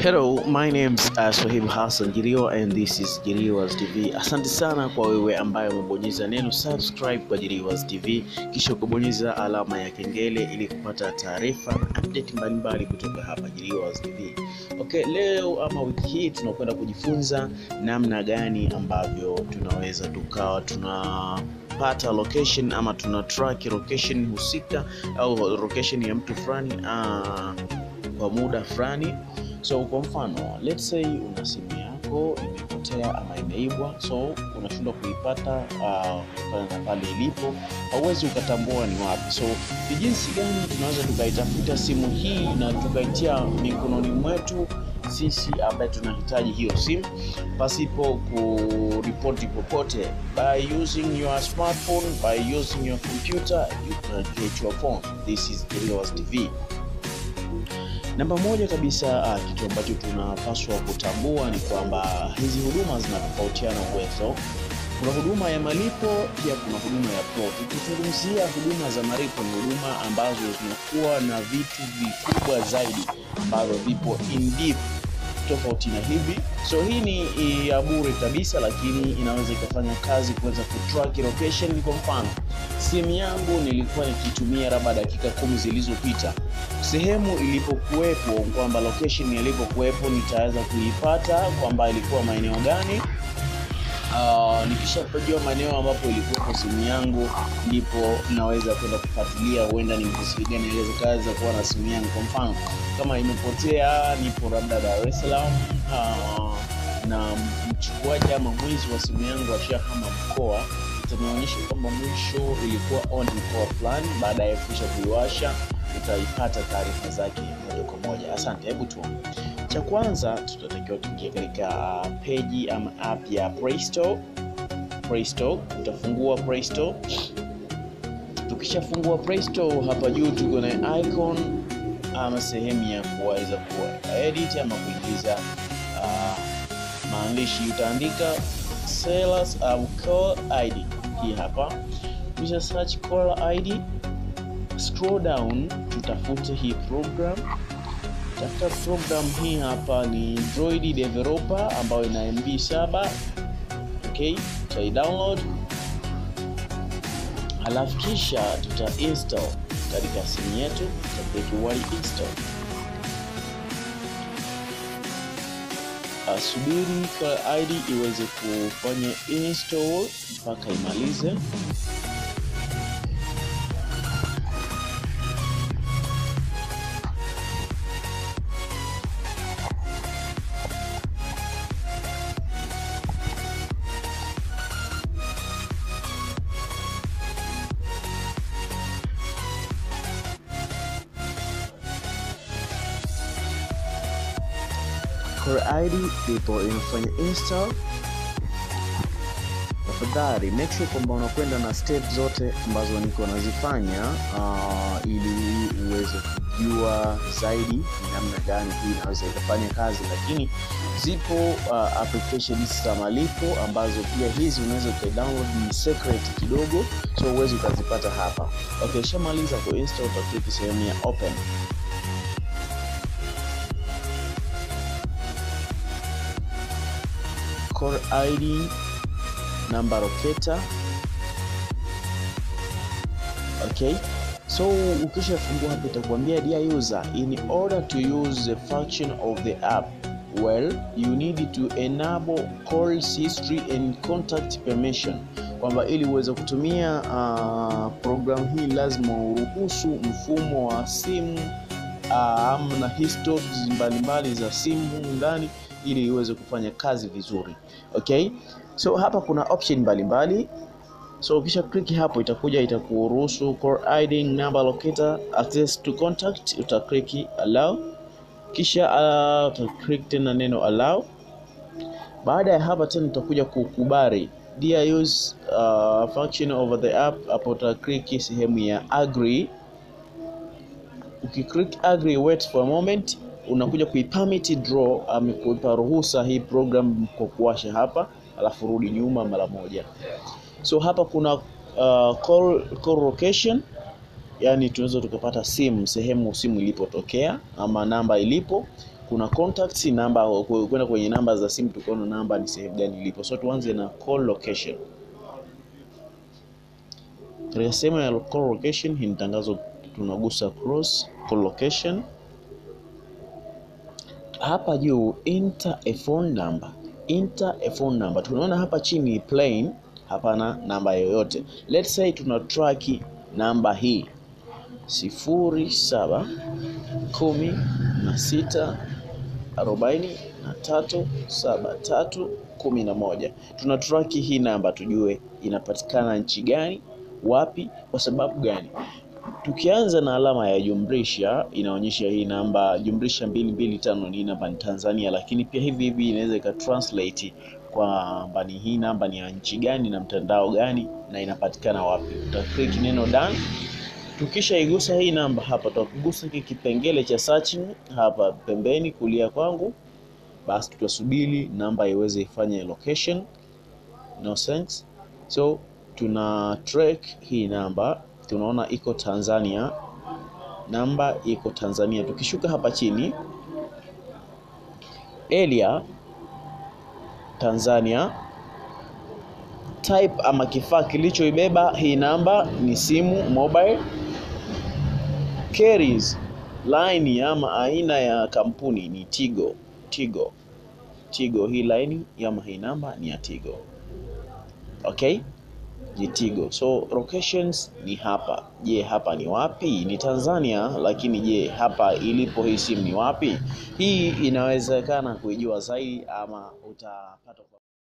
Hello, my name's Swahili Hassan Jiriwa and this is JIRIWAS TV. Asante sana kwa wewe ambaye umebonyeza neno subscribe kwa JIRIWAS TV kisha kubonyeza alama ya kengele ili kupata taarifa na update mbalimbali kutoka hapa JIRIWAS TV. Okay, leo ama wiki hii tunakwenda kujifunza namna gani ambavyo tunaweza tukawa tunapata location ama tuna track location husika au location ya mtu fulani kwa muda fulani. So kwa mfano, let's say una simu yako imepotea ama imeibwa, so unashindwa kuipata pale ilipo, hauwezi ukatambua ni wapi. So ni jinsi gani tunaweza tukaitafuta simu hii na tukaitia mikononi mwetu sisi ambaye tunahitaji hiyo simu pasipo kuripoti popote? By using your smartphone, by using your computer, you can get your phone. This is JIRIWAS TV. Namba moja kabisa, kitu ambacho tunapaswa kutambua ni kwamba hizi huduma zinatofautiana uwezo. Kuna huduma ya malipo, pia kuna huduma ya pro. Tukizungumzia huduma za malipo ni huduma ambazo zinakuwa na vitu vikubwa zaidi ambavyo vipo in depth tofauti na hivi. So hii ni ya bure kabisa, lakini inaweza ikafanya kazi kuweza kutrack location. Kwa mfano, simu yangu nilikuwa nikitumia labda dakika 10 zilizopita, sehemu ilipokuwepo kwamba location ilipokuwepo nitaweza kuipata kwamba ilikuwa maeneo gani. Nikishapojua maeneo ambapo ilikuwa simu yangu, ndipo naweza kwenda kufuatilia huenda ni mtu gani anaweza kuwa na simu yangu. Kwa mfano, kama imepotea nipo labda Dar es Salaam, na mchukuaji ama mwizi wa simu yangu ashahama mkoa, itanionyesha kwamba mwisho ilikuwa on mkoa fulani. Baada ya kisha kuiwasha utaipata taarifa zake moja kwa moja. Asante. Hebu tuone. Cha kwanza tutatakiwa tuingie katika page ama app ya Play Store. Utafungua Play Store. Tukishafungua Play Store, hapa juu tuko na icon ama sehemu ya kuweza edit ama kuingiza maandishi. Utaandika sellers au call ID. Hii hapa. Kisha search call ID. Scroll down, tutafute hii program. Tafuta program hii hapa, ni Android developer ambayo ina MB 7. Okay, tutai download. Alafu kisha tuta install katika simu yetu. Tutapeka install. Subiri kwa ID iweze kufanya install mpaka imalize. Core ID ndipo inafanya install. Tafadhali make sure kwamba unakwenda na step zote ambazo niko nazifanya ili uweze kujua zaidi ni namna gani hii inaweza ikafanya kazi. Lakini zipo applications za malipo ambazo pia hizi unaweza download, ni secret kidogo, so uweze ukazipata hapa. Okay, shamaliza kuinstall, utaklik sehemu ya open. Core ID, Namba locator. Okay, so ukishafungua hapo itakwambia dear user, in order to use the function of the app, well, you need to enable calls history and contact permission. Kwamba ili uweze kutumia program hii lazima uruhusu mfumo wa simu na history mbalimbali za simu ndani ili iweze kufanya kazi vizuri. Okay, so hapa kuna option mbalimbali. So ukisha click hapo itakuruhusu core ID, number locator, access to contact. Uta click allow, kisha uta click tena neno allow. Baada ya hapa tena utakuja kukubali dear use function over the app. Hapo uta click sehemu ya agree. Ukiclick agree, wait for a moment, unakuja kuipermit draw amekupa ruhusa hii program kwa kuwasha hapa, alafu rudi nyuma mara moja. So hapa kuna call location, yani tunaweza tukapata sehemu simu ilipotokea ama namba ilipo. kuna contacts namba, kwenda kwenye namba za simu tukaona namba ni sehemu gani ilipo. So tuanze na call location. Katika sehemu ya call location hii tangazo tunagusa cross call location. Hapa juu enter a phone number. Enter a phone number. Tunaona hapa chini plain, hapana namba yoyote. Let's say tuna track namba hii 0716437311. Tuna track hii namba tujue inapatikana nchi gani, wapi, kwa sababu gani. Tukianza na alama ya jumlisha, inaonyesha hii namba jumlisha 225 ni namba ni Tanzania, lakini pia hivi inaweza ikatranslate kwamba ni hii namba ni ya nchi gani na mtandao gani na inapatikana wapi. Uta-click neno done. Tukisha igusa hii namba hapa, tutagusa kipengele cha searching hapa pembeni kulia kwangu. Basi tutasubiri namba iweze ifanye location. No sense. So tuna track hii namba, tunaona iko Tanzania, namba iko Tanzania. Tukishuka hapa chini area Tanzania, type ama kifaa kilichoibeba hii namba ni simu mobile, carries line ama aina ya kampuni ni Tigo. Hii line ama hii namba ni ya Tigo. Okay, ni Tigo. So locations ni hapa. Je, hapa ni wapi? Ni Tanzania, lakini je hapa ilipo hii simu ni wapi? Hii inawezekana kujua zaidi ama utapata